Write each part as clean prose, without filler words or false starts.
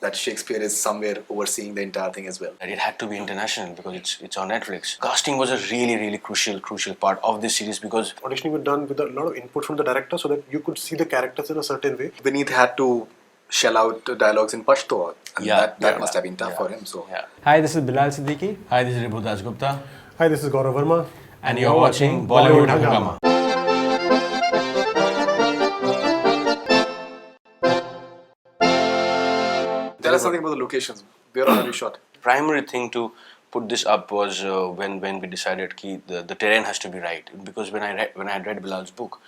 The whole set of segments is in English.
that Shakespeare is somewhere overseeing the entire thing as well. And it had to be international because it's on Netflix. Casting was a really crucial part of this series because auditioning was done with a lot of input from the director so that you could see the characters in a certain way. Vineet had to shell out dialogues in Pashto, and that must have been tough for him. So, Hi, this is Bilal Siddiqi. Hi, this is Ribhu Dasgupta. Hi, this is Gaurav Verma. And you're watching Bollywood Hungama. tell us something about the locations. Where all have you shot? Primary thing to put this up was when we decided that the terrain has to be right, because when I had read Bilal's book,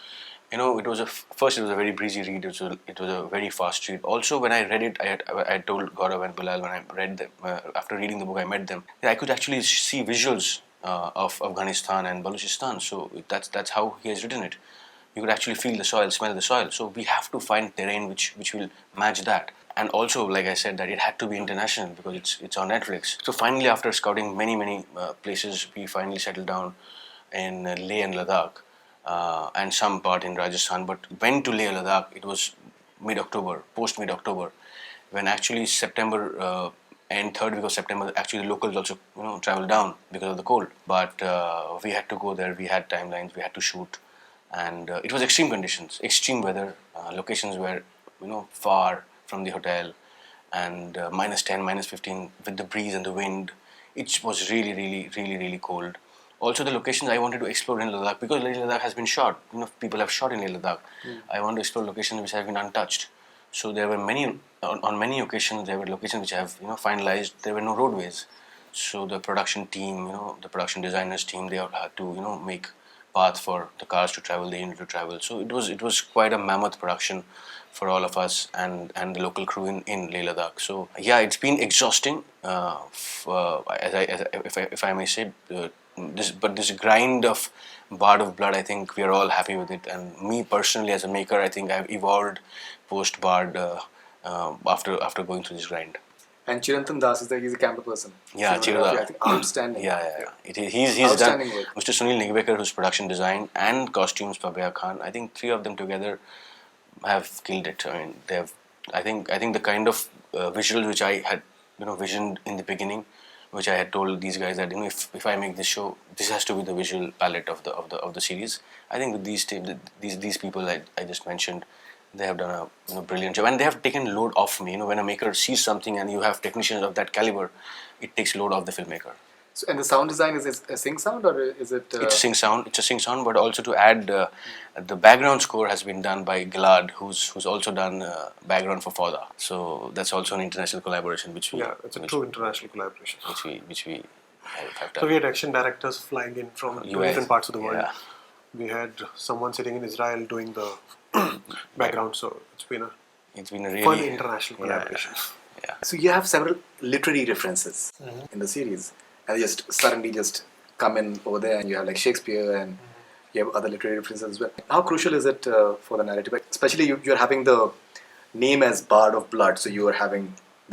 it was first it was a very breezy read. It was a very fast read. Also, when I read it, I told Gaurav and Bilal when I read them after reading the book, I met them. I could actually see visuals of Afghanistan and Balochistan. So that's how he has written it. You could actually feel the soil, smell the soil. So we have to find terrain which will match that. And also, like I said, that it had to be international because it's on Netflix. So finally, after scouting many places, we finally settled down in Leh and Ladakh and some part in Rajasthan. But went to Leh and Ladakh, it was mid-October, post-mid-October, when actually September and third week of September, actually the locals also traveled down because of the cold. But we had to go there. We had timelines. We had to shoot, and it was extreme conditions, extreme weather. Locations were far from the hotel, and -10, -15 with the breeze and the wind. It was really cold. Also, the locations I wanted to explore in Ladakh, because Leh Ladakh has been shot. People have shot in Leh Ladakh. I want to explore locations which have been untouched. So there were on many occasions there were locations which I have finalized. There were no roadways. So the production team, the production designers team, they had to make path for the cars to travel, the unit to travel. So it was quite a mammoth production for all of us and the local crew in Leh Ladakh. So yeah, it's been exhausting. If I may say, this grind of Bard of Blood, I think we are all happy with it. And me personally, as a maker, I think I've evolved post Bard after going through this grind. And Chirantan Das is there. He's a camera person. Yeah, Chirantan. I think outstanding. Yeah. He's done. Work. Mr. Sunil Nigvekar, who's production design and costumes for Baya Khan. I think three of them together have killed it. I mean, they have. I think the kind of visuals which I had visioned in the beginning, which I had told these guys that if I make this show, this has to be the visual palette of the series. I think with these people I just mentioned, they have done a brilliant job, and they have taken load off me. When a maker sees something and you have technicians of that caliber, it takes load off the filmmaker. So, and the sound design, is it a sync sound or is it? It's a sync sound. It's a sync sound, but also to add, the background score has been done by Gilad, who's also done background for Fauda. So that's also an international collaboration, it's a true international collaboration. Which we have done. So we had action directors flying in from different parts of the world. Yeah. We had someone sitting in Israel doing the background. So it's been a really fun international collaboration. Yeah. So you have several literary references in the series, and just suddenly just come in over there, and you have like Shakespeare, and you have other literary references as well. How crucial is it for the narrative? Especially you're having the name as Bard of Blood, so you are having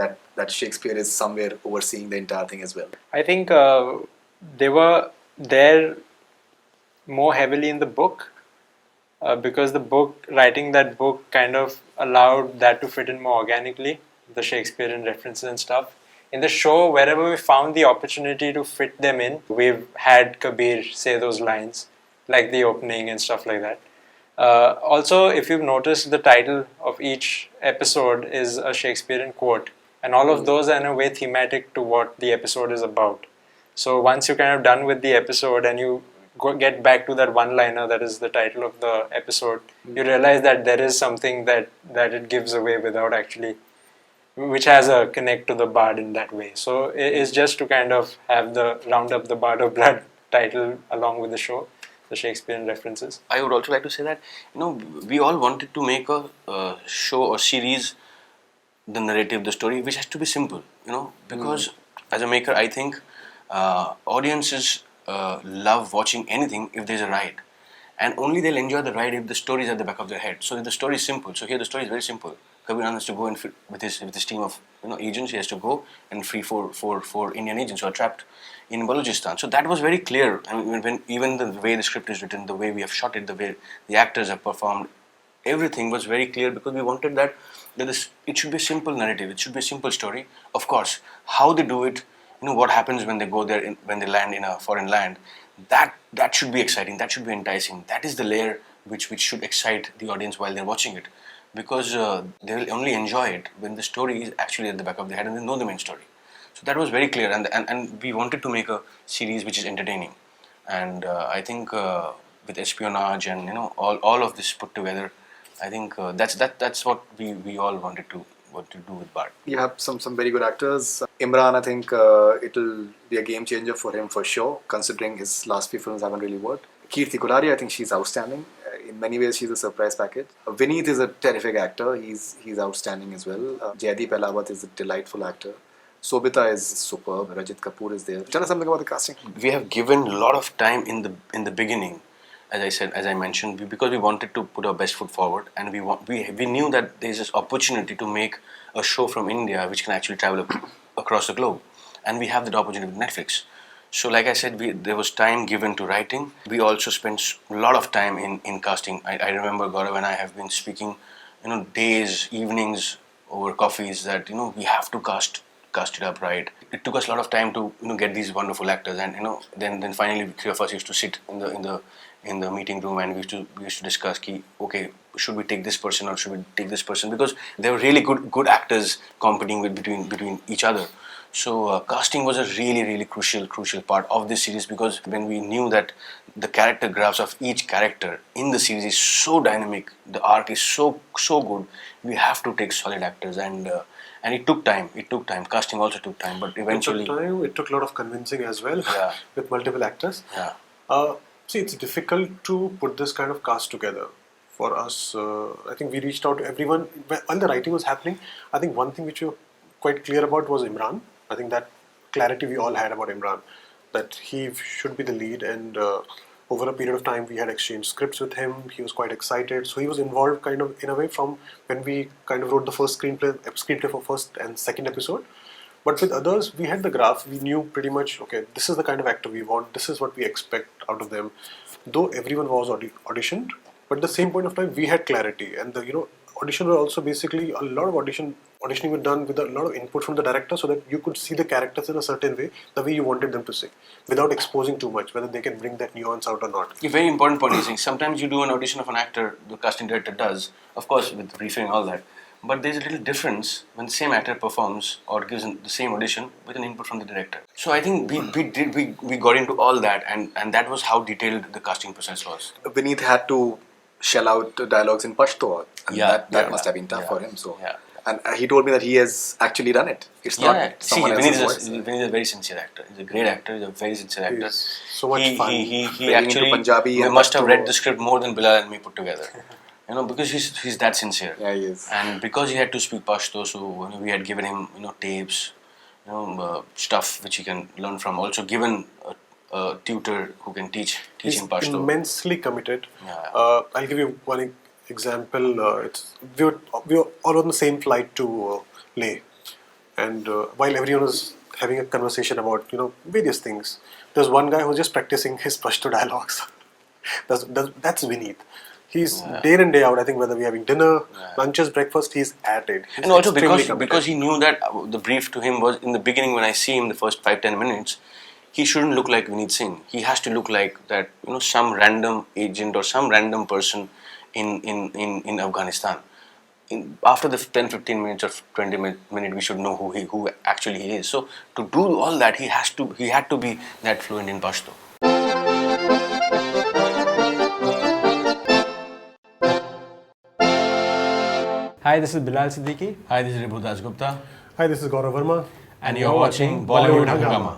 that Shakespeare is somewhere overseeing the entire thing as well. I think they were there more heavily in the book because writing that book kind of allowed that to fit in more organically, the Shakespearean references and stuff. In the show, wherever we found the opportunity to fit them in, we've had Kabir say those lines, like the opening and stuff like that. Also, if you've noticed, the title of each episode is a Shakespearean quote, and all of those are in a way thematic to what the episode is about. So once you're kind of done with the episode and you get back to that one-liner that is the title of the episode, you realize that there is something that it gives away without actually, which has a connect to the Bard in that way. So it's just to kind of have the round up the Bard of Blood title along with the show, the Shakespearean references. I would also like to say that we all wanted to make a show or series, the narrative, the story, which has to be simple. Because as a maker, I think audiences love watching anything if there's a ride, and only they'll enjoy the ride if the story is at the back of their head. So if the story is simple, so here the story is very simple. Kabir has to go and with his team of agents. He has to go and free four Indian agents who are trapped in Balochistan. So that was very clear. I mean, even the way the script is written, the way we have shot it, the way the actors have performed, everything was very clear, because we wanted that it should be a simple narrative. It should be a simple story. Of course, how they do it, what happens when they go there, when they land in a foreign land, that should be exciting. That should be enticing. That is the layer which should excite the audience while they're watching it, because they will only enjoy it when the story is actually at the back of their head and they know the main story. So that was very clear, and we wanted to make a series which is entertaining, and I think with espionage and all of this put together, I think that's what we all wanted to do with Bart. You have some very good actors. Emraan, I think it'll be a game changer for him for sure, considering his last few films haven't really worked. Kirti Kulari, I think she's outstanding. In many ways, she's a surprise package. Viineet is a terrific actor. He's outstanding as well. Jaideep Ahlawat is a delightful actor. Sobita is superb. Rajit Kapoor is there. Tell us something about the casting. We have given a lot of time in the beginning, as I mentioned, because we wanted to put our best foot forward, and we knew that there is this opportunity to make a show from India which can actually travel across the globe, and we have that opportunity with Netflix. So, like I said, there was time given to writing. We also spent a lot of time in casting. I remember Gaurav and I have been speaking, days, evenings over coffees that we have to cast it up right. It took us a lot of time to get these wonderful actors, and then finally three of us used to sit in the meeting room, and we used to discuss okay, should we take this person or should we take this person, because they were really good actors competing between each other. So casting was a really crucial part of this series, because when we knew that the character graphs of each character in the series is so dynamic, the arc is so good, we have to take solid actors, and it took time. Casting also took time, but eventually it took a lot of convincing as well. Yeah. With multiple actors. Yeah. See, it's difficult to put this kind of cast together. For us, I think we reached out to everyone while the writing was happening. I think one thing which we were quite clear about was Emraan. I think that clarity we all had about Emraan, that he should be the lead, and over a period of time we had exchanged scripts with him. He was quite excited, so he was involved kind of in a way from when we kind of wrote the first screenplay for first and second episode. But with others, we had the graph. We knew pretty much, okay, this is the kind of actor we want. This is what we expect out of them. Though everyone was auditioned, but at the same point of time, we had clarity. And the audition were also basically a lot of auditioning was done with a lot of input from the director, so that you could see the characters in a certain way, the way you wanted them to sing, without exposing too much, whether they can bring that nuance out or not. A very important point is, sometimes you do an audition of an actor, the casting director does, of course with briefing and all that, but there's a little difference when the same actor performs or gives the same audition with an input from the director. So I think we got into all that, and that was how detailed the casting process was. Vineet had to shell out dialogues in Pashto, and that must have been tough for him. So, and he told me that he has actually done it. It's not someone else's voice. Vineet is a very sincere actor. He's a great actor. He's a very sincere actor. He's so much fun. He actually Punjabi must have read the script more than Bilal and me put together. Because he's that sincere. Yeah, he is. And because he had to speak Pashto, so we had given him tapes, stuff which he can learn from. Also given a tutor who can teach him Pashto. He's immensely committed. Yeah. I'll give you one example. We were all on the same flight to Leh, and while everyone was having a conversation about various things, there's one guy who's just practicing his Pashto dialogues. That's Vineet. He's day in and day out. I think whether we're having dinner, lunches, breakfast, he's at it. He's and also extremely because he knew that the brief to him was, in the beginning when I see him the first 5-10 minutes, he shouldn't look like Vineet Singh. He has to look like that some random agent or some random person in Afghanistan. After the 10-15 minutes or 20 minutes, we should know who actually he is. So to do all that, he had to be that fluent in Pashto. Hi, this is Bilal Siddiqi. Hi, this is Ribhu Dasgupta. Hi, this is Gaurav Verma. And you're watching Bollywood Hungama.